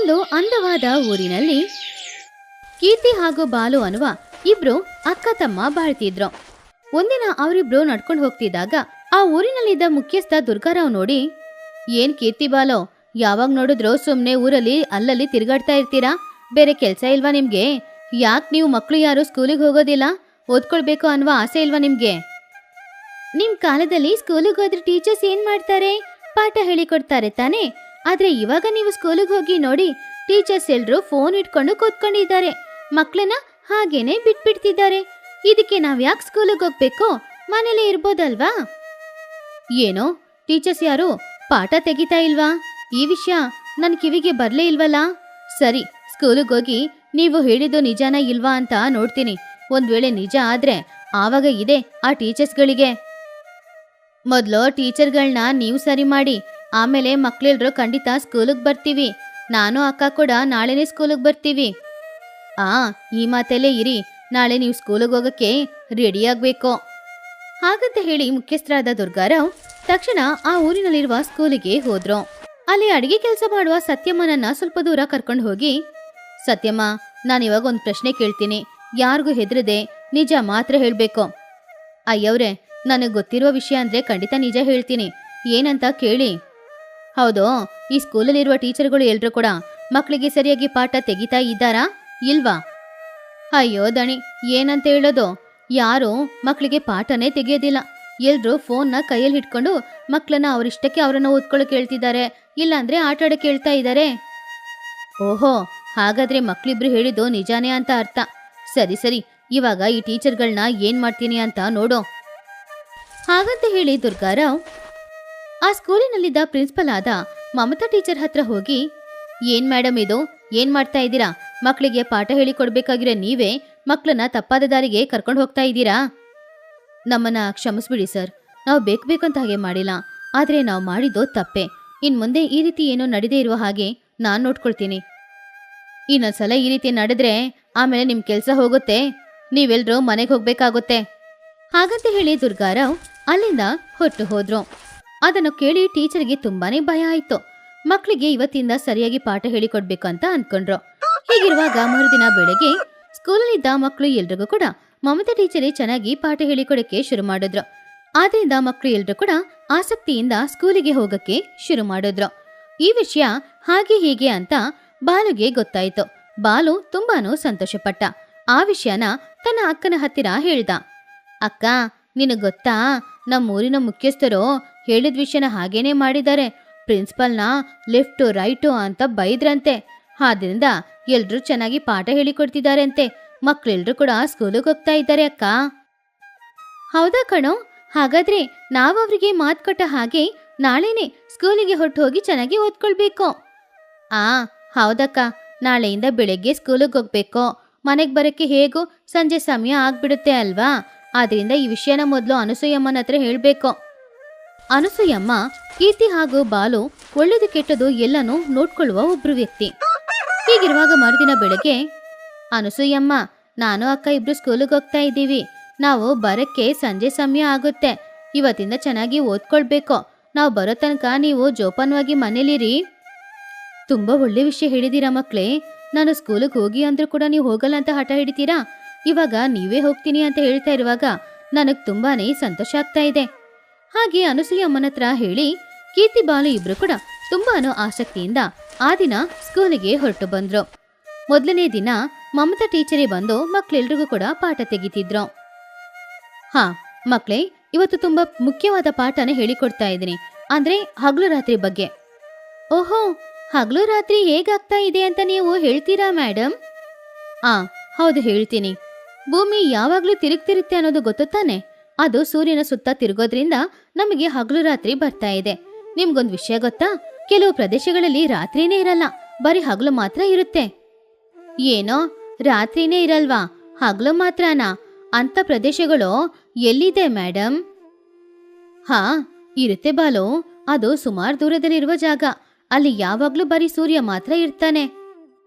ಒಂದು ಅಂದವಾದ ಊರಿನಲ್ಲಿ ಕೀರ್ತಿ ಹಾಗೂ ಬಾಲು ಅನ್ನುವ ಇಬ್ರು ಅಕ್ಕ ತಮ್ಮ ಬಾಳ್ತಿದ್ರು. ಒಂದಿನ ಅವರಿಬ್ರು ನಡ್ಕೊಂಡು ಹೋಗ್ತಿದ್ದಾಗ ಆ ಊರಿನಲ್ಲಿದ್ದ ಮುಖ್ಯಸ್ಥ ದುರ್ಗಾರಾವ್ ನೋಡಿ, ಏನ್ ಕೀರ್ತಿ ಬಾಲು, ಯಾವಾಗ ನೋಡಿದ್ರು ಸುಮ್ನೆ ಊರಲ್ಲಿ ಅಲ್ಲಲ್ಲಿ ತಿರುಗಾಡ್ತಾ ಇರ್ತೀರಾ? ಬೇರೆ ಕೆಲ್ಸ ಇಲ್ವಾ ನಿಮ್ಗೆ? ಯಾಕೆ ನೀವು ಮಕ್ಳು ಯಾರು ಸ್ಕೂಲಿಗೆ ಹೋಗೋದಿಲ್ಲ? ಓದ್ಕೊಳ್ಬೇಕು ಅನ್ನುವ ಆಸೆ ಇಲ್ವಾ ನಿಮ್ಗೆ? ನಿಮ್ ಕಾಲದಲ್ಲಿ ಸ್ಕೂಲಿಗೆ ಹೋದ್ರೆ ಟೀಚರ್ಸ್ ಏನ್ ಮಾಡ್ತಾರೆ? ಪಾಠ ಹೇಳಿಕೊಡ್ತಾರೆ ತಾನೇ. ಆದ್ರೆ ಇವಾಗ ನೀವು ಸ್ಕೂಲಿಗೆ ಹೋಗಿ ನೋಡಿ, ಟೀಚರ್ಸ್ ಎಲ್ರು ಫೋನ್ ಇಟ್ಕೊಂಡು ಕೂತ್ಕೊಂಡಿದ್ದಾರೆ, ಮಕ್ಳನ್ನ ಹಾಗೇನೆ ಬಿಟ್ಬಿಡ್ತಿದ್ದಾರೆ. ಇದಕ್ಕೆ ನಾವ್ ಯಾಕೆ ಸ್ಕೂಲಿಗೆ ಹೋಗ್ಬೇಕು? ಮನೇಲಿ ಇರ್ಬೋದಲ್ವಾ? ಏನೋ ಟೀಚರ್ಸ್ ಯಾರು ಪಾಠ ತೆಗಿತಾ ಇಲ್ವಾ? ಈ ವಿಷಯ ನನ್ ಕಿವಿಗೆ ಬರ್ಲೇ ಇಲ್ವಲ್ಲ. ಸರಿ, ಸ್ಕೂಲಿಗೆ ಹೋಗಿ ನೀವು ಹೇಳಿದ್ದು ನಿಜಾನ ಇಲ್ವಾ ಅಂತ ನೋಡ್ತೀನಿ. ಒಂದ್ ವೇಳೆ ನಿಜ ಆದ್ರೆ ಆವಾಗ ಇದೆ ಆ ಟೀಚರ್ಸ್ಗಳಿಗೆ. ಮೊದ್ಲು ಟೀಚರ್ಗಳನ್ನ ನೀವು ಸರಿ ಮಾಡಿ, ಆಮೇಲೆ ಮಕ್ಳೆಲ್ರು ಖಂಡಿತ ಸ್ಕೂಲಿಗೆ ಬರ್ತೀವಿ. ನಾನು ಅಕ್ಕ ಕೂಡ ನಾಳೆನೇ ಸ್ಕೂಲಿಗೆ ಬರ್ತೀವಿ. ಈ ಮಾತಲ್ಲೇ ಇರಿ, ನಾಳೆ ನೀವು ಸ್ಕೂಲಿಗೆ ಹೋಗಕ್ಕೆ ರೆಡಿ ಆಗ್ಬೇಕು. ಹಾಗಂತ ಹೇಳಿ ಮುಖ್ಯಸ್ಥರಾದ ದುರ್ಗಾರಾವ್ ತಕ್ಷಣ ಆ ಊರಿನಲ್ಲಿರುವ ಸ್ಕೂಲಿಗೆ ಹೋದ್ರು. ಅಲ್ಲಿ ಅಡಿಗೆ ಕೆಲಸ ಮಾಡುವ ಸತ್ಯಮ್ಮನನ್ನ ಸ್ವಲ್ಪ ದೂರ ಕರ್ಕೊಂಡು ಹೋಗಿ, ಸತ್ಯಮ್ಮ, ನಾನಿವಾಗ ಒಂದು ಪ್ರಶ್ನೆ ಕೇಳ್ತೀನಿ, ಯಾರಿಗೂ ಹೆದರದೆ ನಿಜ ಮಾತ್ರ ಹೇಳ್ಬೇಕು. ಅಯ್ಯವ್ರೆ, ನನಗೆ ಗೊತ್ತಿರುವ ವಿಷಯ ಅಂದ್ರೆ ಖಂಡಿತ ನಿಜ ಹೇಳ್ತೀನಿ, ಏನಂತ ಕೇಳಿ. ಹೌದು, ಈ ಸ್ಕೂಲಲ್ಲಿರುವ ಟೀಚರ್ಗಳು ಎಲ್ರು ಕೂಡ ಮಕ್ಕಳಿಗೆ ಸರಿಯಾಗಿ ಪಾಠ ತೆಗಿತಾ ಇದ್ದಾರಾ ಇಲ್ವಾ? ಅಯ್ಯೋ ದಣಿ, ಏನಂತ ಹೇಳೋದು, ಯಾರು ಮಕ್ಕಳಿಗೆ ಪಾಠನೇ ತೆಗೆಯೋದಿಲ್ಲ. ಎಲ್ರು ಫೋನ್ನ ಕೈಯಲ್ಲಿ ಹಿಡ್ಕೊಂಡು ಮಕ್ಕಳನ್ನ ಅವರಿಷ್ಟಕ್ಕೆ ಅವರನ್ನ ಓದ್ಕೊಳ್ಳೋಕೆ ಹೇಳ್ತಿದ್ದಾರೆ, ಇಲ್ಲಾಂದ್ರೆ ಆಟ ಆಡಕ್ಕೆ ಹೇಳ್ತಾ ಇದ್ದಾರೆ. ಓಹೋ, ಹಾಗಾದ್ರೆ ಮಕ್ಳಿಬ್ರು ಹೇಳಿದ್ದು ನಿಜಾನೇ ಅಂತ ಅರ್ಥ. ಸರಿ ಸರಿ, ಇವಾಗ ಈ ಟೀಚರ್ಗಳನ್ನ ಏನ್ ಮಾಡ್ತೀನಿ ಅಂತ ನೋಡು. ಹಾಗಂತ ಹೇಳಿ ದುರ್ಗಾರಾವ್ ಆ ಸ್ಕೂಲಿನಲ್ಲಿದ್ದ ಪ್ರಿನ್ಸಿಪಲ್ ಆದ ಮಮತಾ ಟೀಚರ್ ಹತ್ರ ಹೋಗಿ, ಏನ್ ಮೇಡಮ್ ಇದು, ಏನ್ ಮಾಡ್ತಾ ಇದ್ದೀರಾ? ಮಕ್ಕಳಿಗೆ ಪಾಠ ಹೇಳಿಕೊಡ್ಬೇಕಾಗಿರೋ ನೀವೇ ಮಕ್ಕಳನ್ನ ತಪ್ಪಾದ ದಾರಿಗೆ ಕರ್ಕೊಂಡು ಹೋಗ್ತಾ ಇದ್ದೀರಾ? ನಮ್ಮನ್ನ ಕ್ಷಮಿಸ್ಬಿಡಿ ಸರ್, ನಾವು ಬೇಕಂತ ಹಾಗೆ ಮಾಡಿಲ್ಲ. ಆದ್ರೆ ನಾವು ಮಾಡಿದ್ದು ತಪ್ಪೆ. ಇನ್ ಮುಂದೆ ಈ ರೀತಿ ಏನೋ ನಡೆದೇ ಇರುವ ಹಾಗೆ ನಾನ್ ನೋಡ್ಕೊಳ್ತೀನಿ. ಇನ್ನೊಂದ್ಸಲ ಈ ರೀತಿ ನಡೆದ್ರೆ ಆಮೇಲೆ ನಿಮ್ ಕೆಲ್ಸ ಹೋಗುತ್ತೆ, ನೀವೆಲ್ರೂ ಮನೆಗೆ ಹೋಗ್ಬೇಕಾಗುತ್ತೆ. ಹಾಗಂತ ಹೇಳಿ ದುರ್ಗಾರಾವ್ ಅಲ್ಲಿಂದ ಹೊರಟು ಹೋದ್ರು. ಅದನ್ನು ಕೇಳಿ ಟೀಚರ್ಗೆ ತುಂಬಾನೇ ಭಯ ಆಯ್ತು. ಮಕ್ಕಳಿಗೆ ಇವತ್ತಿಂದ ಸರಿಯಾಗಿ ಪಾಠ ಹೇಳಿಕೊಡ್ಬೇಕು ಅಂತ ಅನ್ಕೊಂಡ್ರು. ಹೀಗಿರುವಾಗ ಮರುದಿನ ಬೆಳಗ್ಗೆ ಸ್ಕೂಲಲ್ಲಿದ್ದ ಮಕ್ಕಳು ಎಲ್ರಿಗೂ ಕೂಡ ಮಮತಾ ಟೀಚರೇ ಚೆನ್ನಾಗಿ ಪಾಠ ಹೇಳಿಕೊಡಕ್ಕೆ ಶುರು ಮಾಡಿದ್ರು. ಆದ್ರಿಂದ ಮಕ್ಕಳು ಎಲ್ರು ಕೂಡ ಆಸಕ್ತಿಯಿಂದ ಸ್ಕೂಲಿಗೆ ಹೋಗಕ್ಕೆ ಶುರು ಮಾಡಿದ್ರು. ಈ ವಿಷಯ ಹಾಗೆ ಹೀಗೆ ಅಂತ ಬಾಲುಗೆ ಗೊತ್ತಾಯ್ತು. ಬಾಲು ತುಂಬಾನು ಸಂತೋಷಪಟ್ಟ. ಆ ವಿಷಯನ ತನ್ನ ಅಕ್ಕನ ಹತ್ತಿರ ಹೇಳ್ದ. ಅಕ್ಕ, ನಿನಗ್ ಗೊತ್ತಾ, ನಮ್ಮೂರಿನ ಮುಖ್ಯಸ್ಥರು ಹೇಳಿದ ವಿಷಯನ ಹಾಗೇನೆ ಮಾಡಿದ್ದಾರೆ. ಪ್ರಿನ್ಸಿಪಲ್ನ ಲೆಫ್ಟು ರೈಟು ಅಂತ ಬೈದ್ರಂತೆ. ಆದ್ರಿಂದ ಎಲ್ರೂ ಚೆನ್ನಾಗಿ ಪಾಠ ಹೇಳಿಕೊಡ್ತಿದ್ದಾರೆ ಅಂತೆ. ಮಕ್ಳೆಲ್ರು ಕೂಡ ಸ್ಕೂಲಿಗೆ ಹೋಗ್ತಾ ಇದ್ದಾರೆ ಅಕ್ಕ. ಹೌದಾ ಕಣೋ, ಹಾಗಾದ್ರೆ ನಾವು ಅವ್ರಿಗೆ ಮಾತು ಕೊಟ್ಟ ಹಾಗೆ ನಾಳೆನೆ ಸ್ಕೂಲಿಗೆ ಹೊರಟು ಹೋಗಿ ಚೆನ್ನಾಗಿ ಓದ್ಕೊಳ್ಬೇಕು. ಹೌದಕ್ಕ, ನಾಳೆಯಿಂದ ಬೆಳಗ್ಗೆ ಸ್ಕೂಲಿಗೆ ಹೋಗ್ಬೇಕು. ಮನೆಗೆ ಬರೋಕ್ಕೆ ಹೇಗೂ ಸಂಜೆ ಸಮಯ ಆಗ್ಬಿಡುತ್ತೆ ಅಲ್ವಾ? ಆದ್ರಿಂದ ಈ ವಿಷಯನ ಮೊದಲು ಅನಸೂಯಮ್ಮನ ಹತ್ರ ಹೇಳ್ಬೇಕು. ಅನಸೂಯಮ್ಮ ಕೀರ್ತಿ ಹಾಗೂ ಬಾಲು ಒಳ್ಳೇದು ಕೆಟ್ಟದು ಎಲ್ಲನೂ ನೋಡ್ಕೊಳ್ಳುವ ಒಬ್ರು ವ್ಯಕ್ತಿ. ಹೀಗಿರುವಾಗ ಮರುದಿನ ಬೆಳಗ್ಗೆ, ಅನಸೂಯಮ್ಮ, ನಾನು ಅಕ್ಕ ಇಬ್ರು ಸ್ಕೂಲಿಗೆ ಹೋಗ್ತಾ ಇದ್ದೀವಿ. ನಾವು ಬರಕ್ಕೆ ಸಂಜೆ ಸಮಯ ಆಗುತ್ತೆ. ಇವತ್ತಿಂದ ಚೆನ್ನಾಗಿ ಓದ್ಕೊಳ್ಬೇಕು. ನಾವು ಬರೋ ತನಕ ನೀವು ಜೋಪಾನವಾಗಿ ಮನೇಲಿರಿ. ತುಂಬಾ ಒಳ್ಳೆ ವಿಷಯ ಹೇಳಿದೀರಾ ಮಕ್ಳೇ. ನಾನು ಸ್ಕೂಲಿಗೆ ಹೋಗಿ ಅಂದ್ರೂ ಕೂಡ ನೀವು ಹೋಗಲ್ಲ ಅಂತ ಹಠ ಹಿಡಿತೀರಾ. ಇವಾಗ ನೀವೇ ಹೋಗ್ತೀನಿ ಅಂತ ಹೇಳ್ತಾ ಇರುವಾಗ ನನಗ್ ತುಂಬಾನೇ ಸಂತೋಷ ಆಗ್ತಾ ಇದೆ. ಹಾಗೆ ಅನಸೂಯಮ್ಮನ ಹತ್ರ ಹೇಳಿ ಕೀರ್ತಿ ಬಾಲು ಇಬ್ರು ಕೂಡ ತುಂಬಾನು ಆಸಕ್ತಿಯಿಂದ ಆ ದಿನ ಸ್ಕೂಲಿಗೆ ಹೊರಟು ಬಂದ್ರು. ಮೊದಲನೇ ದಿನ ಮಮತಾ ಟೀಚರೇ ಬಂದು ಮಕ್ಳೆಲ್ರಿಗೂ ಕೂಡ ಪಾಠ ತೆಗಿತಿದ್ರು. ಮಕ್ಳೇ, ಇವತ್ತು ತುಂಬಾ ಮುಖ್ಯವಾದ ಪಾಠನ ಹೇಳಿಕೊಡ್ತಾ ಇದ್ದೀನಿ. ಅಂದ್ರೆ ಹಗಲು ರಾತ್ರಿ ಬಗ್ಗೆ. ಓಹೋ, ಹಗಲು ರಾತ್ರಿ ಹೇಗಾಗ್ತಾ ಇದೆ ಅಂತ ನೀವು ಹೇಳ್ತೀರಾ ಮೇಡಮ್? ಹೌದು, ಹೇಳ್ತೀನಿ. ಭೂಮಿ ಯಾವಾಗ್ಲೂ ತಿರುಗ್ತಿರುತ್ತೆ ಅನ್ನೋದು ಗೊತ್ತಾನೆ. ಅದು ಸೂರ್ಯನ ಸುತ್ತ ತಿರುಗೋದ್ರಿಂದ ನಮಗೆ ಹಗಲು ರಾತ್ರಿ ಬರ್ತಾ ಇದೆ. ನಿಮ್ಗೊಂದು ವಿಷಯ ಗೊತ್ತಾ? ಕೆಲವು ಪ್ರದೇಶಗಳಲ್ಲಿ ರಾತ್ರಿನೇ ಇರಲ್ಲ, ಬರೀ ಹಗಲು ಮಾತ್ರ ಇರುತ್ತೆ. ಏನೋ ರಾತ್ರಿನೇ ಇರಲ್ವಾ, ಹಗಲು ಮಾತ್ರನಾ? ಅಂತ ಪ್ರದೇಶಗಳು ಎಲ್ಲಿದೆ ಮೇಡಮ್? ಇರುತ್ತೆ ಬಾಲು. ಅದು ಸುಮಾರು ದೂರದಲ್ಲಿರುವ ಜಾಗ. ಅಲ್ಲಿ ಯಾವಾಗ್ಲೂ ಬರೀ ಸೂರ್ಯ ಮಾತ್ರ ಇರ್ತಾನೆ.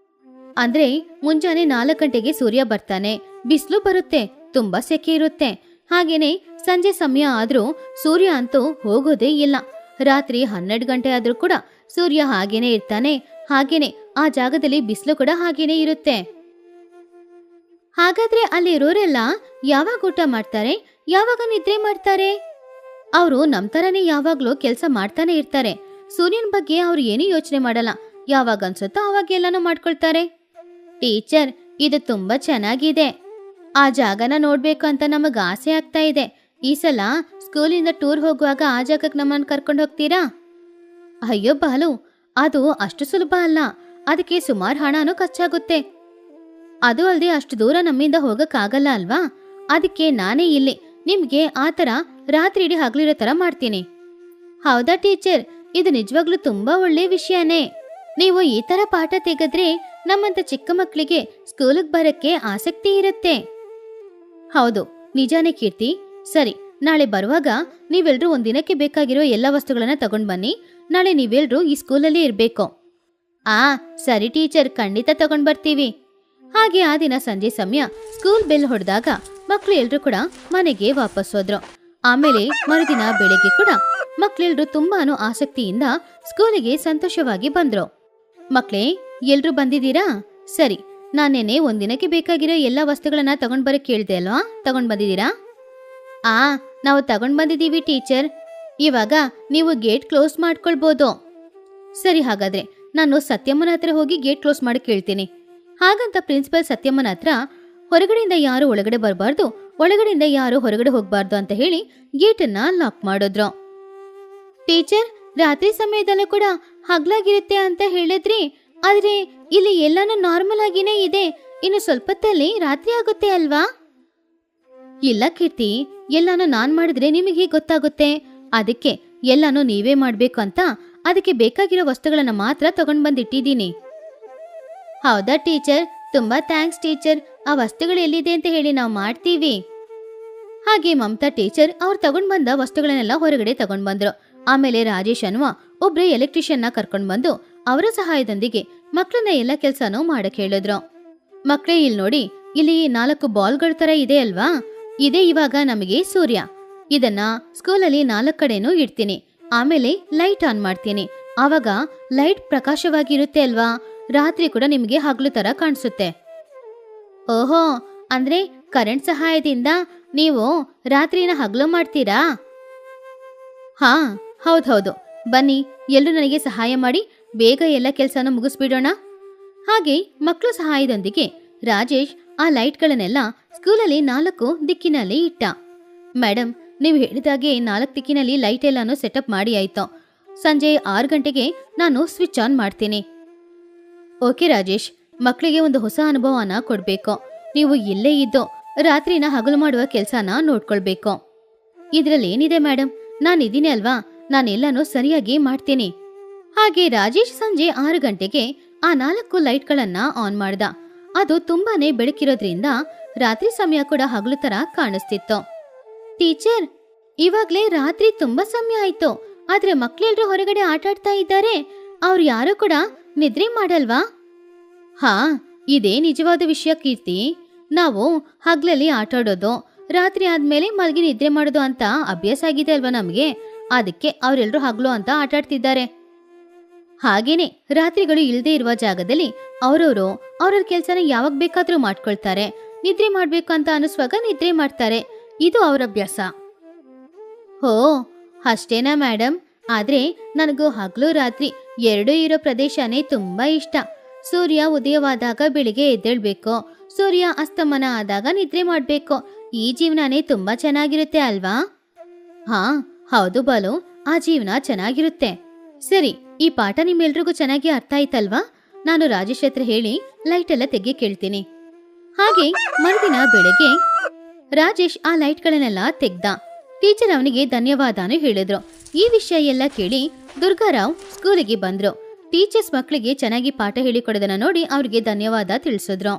ಅಂದ್ರೆ ಮುಂಜಾನೆ 4 ಗಂಟೆಗೆ ಸೂರ್ಯ ಬರ್ತಾನೆ, ಬಿಸಿಲು ಬರುತ್ತೆ, ತುಂಬಾ ಸೆಕೆ ಇರುತ್ತೆ. ಹಾಗೇನೆ ಸಂಜೆ ಸಮಯ ಆದ್ರೂ ಸೂರ್ಯ ಅಂತೂ ಹೋಗೋದೇ ಇಲ್ಲ. ರಾತ್ರಿ 12 ಗಂಟೆ ಆದ್ರೂ ಕೂಡ ಸೂರ್ಯ ಹಾಗೇನೆ ಇರ್ತಾನೆ. ಹಾಗೇನೆ ಆ ಜಾಗದಲ್ಲಿ ಬಿಸಿಲು ಕೂಡ ಹಾಗೇನೆ ಇರುತ್ತೆ. ಹಾಗಾದ್ರೆ ಅಲ್ಲಿರೋರೆಲ್ಲ ಯಾವಾಗ ಊಟ ಮಾಡ್ತಾರೆ, ಯಾವಾಗ ನಿದ್ರೆ ಮಾಡ್ತಾರೆ? ಅವರು ನಮ್ ತರನೇ ಯಾವಾಗ್ಲೂ ಕೆಲಸ ಮಾಡ್ತಾನೆ ಇರ್ತಾರೆ. ಸೂರ್ಯನ ಬಗ್ಗೆ ಅವ್ರು ಏನೂ ಯೋಚನೆ ಮಾಡಲ್ಲ. ಯಾವಾಗ ಅನ್ಸುತ್ತೋ ಅವಾಗ ಎಲ್ಲಾನು ಮಾಡ್ಕೊಳ್ತಾರೆ. ಟೀಚರ್, ಇದು ತುಂಬಾ ಚೆನ್ನಾಗಿದೆ. ಆ ಜಾಗನ ನೋಡ್ಬೇಕು ಅಂತ ನಮಗ್ ಆಸೆ ಆಗ್ತಾ ಇದೆ. ಈ ಸಲ ಸ್ಕೂಲಿಂದ ಟೂರ್ ಹೋಗುವಾಗ ಆ ಜಾಗಕ್ಕೆ ನಮ್ಮನ್ನು ಕರ್ಕೊಂಡು ಹೋಗ್ತೀರಾ? ಅಯ್ಯೋ ಬಾಲು, ಅದು ಅಷ್ಟು ಸುಲಭ ಅಲ್ಲ. ಅದಕ್ಕೆ ಸುಮಾರು ಹಣನೂ ಖರ್ಚಾಗುತ್ತೆ. ಅದು ಅಲ್ಲದೆ ಅಷ್ಟು ದೂರ ನಮ್ಮಿಂದ ಹೋಗಕ್ಕಾಗಲ್ಲ ಅಲ್ವಾ? ಅದಕ್ಕೆ ನಾನೇ ಇಲ್ಲಿ ನಿಮ್ಗೆ ಆ ಥರ ರಾತ್ರಿ ಇಡೀ ಹಗಲಿರೋ ಥರ ಮಾಡ್ತೀನಿ. ಹೌದಾ ಟೀಚರ್, ಇದು ನಿಜವಾಗ್ಲೂ ತುಂಬಾ ಒಳ್ಳೆ ವಿಷಯನೇ. ನೀವು ಈ ಥರ ಪಾಠ ತೆಗೆದ್ರೆ ನಮ್ಮಂತ ಚಿಕ್ಕ ಮಕ್ಕಳಿಗೆ ಸ್ಕೂಲಿಗೆ ಬರಕ್ಕೆ ಆಸಕ್ತಿ ಇರುತ್ತೆ. ಹೌದು, ನಿಜಾನೇ ಕೀರ್ತಿ. ಸರಿ, ನಾಳೆ ಬರುವಾಗ ನೀವೆಲ್ರೂ ಒಂದಿನಕ್ಕೆ ಬೇಕಾಗಿರೋ ಎಲ್ಲ ವಸ್ತುಗಳನ್ನ ತಗೊಂಡ್ ಬನ್ನಿ. ನಾಳೆ ನೀವೆಲ್ರೂ ಈ ಸ್ಕೂಲಲ್ಲಿ ಇರಬೇಕು. ಸರಿ ಟೀಚರ್, ಖಂಡಿತ ತಗೊಂಡ್ ಬರ್ತೀವಿ. ಹಾಗೆ ಆ ದಿನ ಸಂಜೆ ಸಮಯ ಸ್ಕೂಲ್ ಬೆಲ್ ಹೊಡೆದಾಗ ಮಕ್ಳು ಎಲ್ರು ಕೂಡ ಮನೆಗೆ ವಾಪಸ್ ಹೋದ್ರು. ಆಮೇಲೆ ಮರುದಿನ ಬೆಳಿಗ್ಗೆ ಕೂಡ ಮಕ್ಳೆಲ್ರು ತುಂಬಾನು ಆಸಕ್ತಿಯಿಂದ ಸ್ಕೂಲಿಗೆ ಸಂತೋಷವಾಗಿ ಬಂದ್ರು. ಮಕ್ಳೇ, ಎಲ್ರು ಬಂದಿದ್ದೀರಾ? ಸರಿ, ನಾನೇನೆ ಒಂದಿನಕ್ಕೆ ಬೇಕಾಗಿರೋ ಎಲ್ಲ ವಸ್ತುಗಳನ್ನ ತಗೊಂಡ್ ಬರಕ್ ಕೇಳಿದೆ ಅಲ್ವಾ? ತಗೊಂಡ್ ಬಂದಿದ್ದೀರಾ? ನಾವು ತಗೊಂಡ್ ಬಂದಿದ್ದೀವಿ ಟೀಚರ್. ಇವಾಗ ನೀವು ಗೇಟ್ ಕ್ಲೋಸ್ ಮಾಡ್ಕೊಳ್ಬೋದು. ಸರಿ, ಹಾಗಾದ್ರೆ ನಾನು ಸತ್ಯಮ್ಮನ ಹತ್ರ ಹೋಗಿ ಗೇಟ್ ಕ್ಲೋಸ್ ಮಾಡಕ್ ಕೇಳ್ತೀನಿ. ಹಾಗಂತ ಪ್ರಿನ್ಸಿಪಲ್ ಸತ್ಯಮ್ಮನ ಹತ್ರ ಹೊರಗಡೆಯಿಂದ ಯಾರು ಒಳಗಡೆ ಬರಬಾರ್ದು, ಒಳಗಡೆಯಿಂದ ಯಾರು ಹೊರಗಡೆ ಹೋಗ್ಬಾರ್ದು ಅಂತ ಹೇಳಿ ಗೇಟನ್ನ ಲಾಕ್ ಮಾಡಿದ್ರು. ಟೀಚರ್, ರಾತ್ರಿ ಸಮಯದಲ್ಲೂ ಕೂಡ ಹಗ್ಲಾಗಿರುತ್ತೆ ಅಂತ ಹೇಳಿದ್ರಿ. ಆದ್ರೆ ಇಲ್ಲಿ ಎಲ್ಲಾನು ನಾರ್ಮಲ್ ಆಗಿನೇ ಇದೆ. ಇನ್ನು ಸ್ವಲ್ಪತ್ತಲ್ಲಿ ರಾತ್ರಿ ಆಗುತ್ತೆ ಅಲ್ವಾ? ಇಲ್ಲ ಕೀರ್ತಿ, ಎಲ್ಲಾನು ನಾನ್ ಮಾಡಿದ್ರೆ ನಿಮಗೆ ಗೊತ್ತಾಗುತ್ತೆ. ಅದಕ್ಕೆ ಎಲ್ಲಾನು ನೀವೇ ಮಾಡ್ಬೇಕು ಅಂತ ಅದಕ್ಕೆ ಬೇಕಾಗಿರೋ ವಸ್ತುಗಳನ್ನ ಮಾತ್ರ ತಗೊಂಡ್ ಬಂದಿಟ್ಟಿದ್ದೀನಿ. ಹೌದಾ ಟೀಚರ್? ತುಂಬಾ ಥ್ಯಾಂಕ್ಸ್ ಟೀಚರ್. ಆ ವಸ್ತುಗಳು ಎಲ್ಲಿದೆ ಅಂತ ಹೇಳಿ ನಾವು ಮಾಡ್ತೀವಿ. ಹಾಗೆ ಮಮತಾ ಟೀಚರ್ ಅವ್ರು ತಗೊಂಡ್ ಬಂದ ವಸ್ತುಗಳನ್ನೆಲ್ಲ ಹೊರಗಡೆ ತಗೊಂಡ್ ಬಂದ್ರು. ಆಮೇಲೆ ರಾಜೇಶ್ ಅನ್ನುವ ಒಬ್ರೇ ಎಲೆಕ್ಟ್ರಿಷಿಯನ್ನ ಕರ್ಕೊಂಡ್ ಬಂದು ಅವರ ಸಹಾಯದೊಂದಿಗೆ ಮಕ್ಕಳನ್ನ ಎಲ್ಲ ಕೆಲ್ಸಾನು ಮಾಡಕ್ ಹೇಳಿದ್ರು. ಮಕ್ಕಳೇ, ಇಲ್ಲಿ ನೋಡಿ, ಇಲ್ಲಿ 4 ಬಾಲ್ಗಳ ತರ ಇದೆ ಅಲ್ವಾ? ಇದೇ ಇವಾಗ ನಮಗೆ ಸೂರ್ಯ. ಇದನ್ನ ಸ್ಕೂಲಲ್ಲಿ 4 ಕಡೆನೂ ಇಡ್ತೀನಿ. ಆಮೇಲೆ ಲೈಟ್ ಆನ್ ಮಾಡ್ತೀನಿ. ಆವಾಗ ಲೈಟ್ ಪ್ರಕಾಶವಾಗಿರುತ್ತೆ ಅಲ್ವಾ? ರಾತ್ರಿ ಕೂಡ ನಿಮಗೆ ಹಗಲು ತರ ಕಾಣಿಸುತ್ತೆ. ಓಹೋ, ಅಂದ್ರೆ ಕರೆಂಟ್ ಸಹಾಯದಿಂದ ನೀವು ರಾತ್ರಿನ ಹಗಲು ಮಾಡ್ತೀರಾ? ಹೌದೌದು. ಬನ್ನಿ, ಎಲ್ಲರೂ ನನಗೆ ಸಹಾಯ ಮಾಡಿ ಬೇಗ ಎಲ್ಲ ಕೆಲಸನ ಮುಗಿಸ್ಬಿಡೋಣ. ಹಾಗೆ ಮಕ್ಕಳು ಸಹಾಯದೊಂದಿಗೆ ರಾಜೇಶ್ ಆ ಲೈಟ್ಗಳನ್ನೆಲ್ಲ ಸ್ಕೂಲಲ್ಲಿ 4 ದಿಕ್ಕಿನಲ್ಲಿ ಇಟ್ಟ. ಮೇಡಮ್, ನೀವು ಹೇಳಿದಾಗೆ 4 ದಿಕ್ಕಿನಲ್ಲಿ ಲೈಟ್ ಎಲ್ಲಾನು ಸೆಟಪ್ ಮಾಡಿ ಆಯ್ತು. ಸಂಜೆ 6 ಗಂಟೆಗೆ ನಾನು ಸ್ವಿಚ್ ಆನ್ ಮಾಡ್ತೀನಿ. ಓಕೆ ರಾಜೇಶ್, ಮಕ್ಕಳಿಗೆ ಒಂದು ಹೊಸ ಅನುಭವನ ಕೊಡ್ಬೇಕು. ನೀವು ಇಲ್ಲೇ ಇದ್ದು ರಾತ್ರಿನ ಹಗಲು ಮಾಡುವ ಕೆಲಸನ ನೋಡ್ಕೊಳ್ಬೇಕು. ಇದ್ರಲ್ಲಿ ಏನಿದೆ ಮೇಡಮ್, ನಾನಿದ್ದೀನಿ ಅಲ್ವಾ? ನಾನೆಲ್ಲಾನು ಸರಿಯಾಗಿ ಮಾಡ್ತೀನಿ. ಹಾಗೆ ರಾಜೇಶ್ ಸಂಜೆ 6 ಗಂಟೆಗೆ ಆ 4 ಲೈಟ್ಗಳನ್ನ ಆನ್ ಮಾಡ್ದ. ಅದು ತುಂಬಾನೇ ಬೆಳಕಿರೋದ್ರಿಂದ ರಾತ್ರಿ ಸಮಯ ಕೂಡ ಹಗಲು ತರ ಕಾಣಿಸ್ತಿತ್ತು. ಟೀಚರ್, ಇವಾಗ್ಲೇ ರಾತ್ರಿ ತುಂಬಾ ಸಮಯ ಆಯ್ತು. ಆದ್ರೆ ಮಕ್ಳೆಲ್ರು ಹೊರಗಡೆ ಆಟ ಆಡ್ತಾ ಇದ್ದಾರೆ. ಅವ್ರು ಯಾರು ಕೂಡ ನಿದ್ರೆ ಮಾಡಲ್ವಾ? ಇದೇ ನಿಜವಾದ ವಿಷಯ ಕೀರ್ತಿ. ನಾವು ಹಗ್ಲಲ್ಲಿ ಆಟಾಡೋದು, ರಾತ್ರಿ ಆದ್ಮೇಲೆ ಮಲ್ಗಿ ನಿದ್ರೆ ಮಾಡೋದು ಅಂತ ಅಭ್ಯಾಸ ಆಗಿದೆ ಅಲ್ವಾ ನಮ್ಗೆ. ಅದಕ್ಕೆ ಅವರೆಲ್ಲರೂ ಹಗ್ಲು ಅಂತ ಆಟಾಡ್ತಿದ್ದಾರೆ. ಹಾಗೇನೆ ರಾತ್ರಿಗಳು ಇಲ್ದೇ ಇರುವ ಜಾಗದಲ್ಲಿ ಅವ್ರವ್ರು ಅವ್ರವ್ರ ಕೆಲ್ಸನ ಯಾವಾಗ ಬೇಕಾದ್ರೂ ಮಾಡ್ಕೊಳ್ತಾರೆ. ನಿದ್ರೆ ಮಾಡ್ಬೇಕು ಅಂತ ಅನಿಸುವಾಗ ನಿದ್ರೆ ಮಾಡ್ತಾರೆ. ಇದು ಅವ್ರ ಅಭ್ಯಾಸ. ಅಷ್ಟೇನಾ ಮೇಡಮ್? ಆದ್ರೆ ನನಗೂ ಹಗ್ಲು ರಾತ್ರಿ 2 ಇರೋ ಪ್ರದೇಶನೇ ತುಂಬಾ ಇಷ್ಟ. ಸೂರ್ಯ ಉದಯವಾದಾಗ ಬೆಳಿಗ್ಗೆ ಎದ್ದೇಳ್ಬೇಕು, ಸೂರ್ಯ ಅಸ್ತಮನ ಆದಾಗ ನಿದ್ರೆ ಮಾಡ್ಬೇಕು. ಈ ಜೀವನನೇ ತುಂಬಾ ಚೆನ್ನಾಗಿರುತ್ತೆ ಅಲ್ವಾ? ಹೌದು ಬಾಲು, ಆ ಜೀವನ ಚೆನ್ನಾಗಿರುತ್ತೆ. ಸರಿ, ಈ ಪಾಠ ನಿಮ್ಮೆಲ್ರಿಗೂ ಚೆನ್ನಾಗಿ ಅರ್ಥ ಆಯ್ತಲ್ವಾ? ನಾನು ರಾಜೇಶ್ ಹತ್ರ ಹೇಳಿ ಲೈಟ್ ಎಲ್ಲ ತೆಗಿ ಕೇಳ್ತೀನಿ. ಹಾಗೆ ಮರುದಿನ ಬೆಳಗ್ಗೆ ರಾಜೇಶ್ ಆ ಲೈಟ್ಗಳನ್ನೆಲ್ಲ ತೆಗ್ದ. ಟೀಚರ್ ಅವನಿಗೆ ಧನ್ಯವಾದನು ಹೇಳಿದ್ರು. ಈ ವಿಷಯ ಎಲ್ಲ ಕೇಳಿ ದುರ್ಗಾರಾವ್ ಸ್ಕೂಲಿಗೆ ಬಂದ್ರು. ಟೀಚರ್ಸ್ ಮಕ್ಕಳಿಗೆ ಚೆನ್ನಾಗಿ ಪಾಠ ಹೇಳಿಕೊಡೋದನ್ನ ನೋಡಿ ಅವ್ರಿಗೆ ಧನ್ಯವಾದ ತಿಳಿಸಿದ್ರು.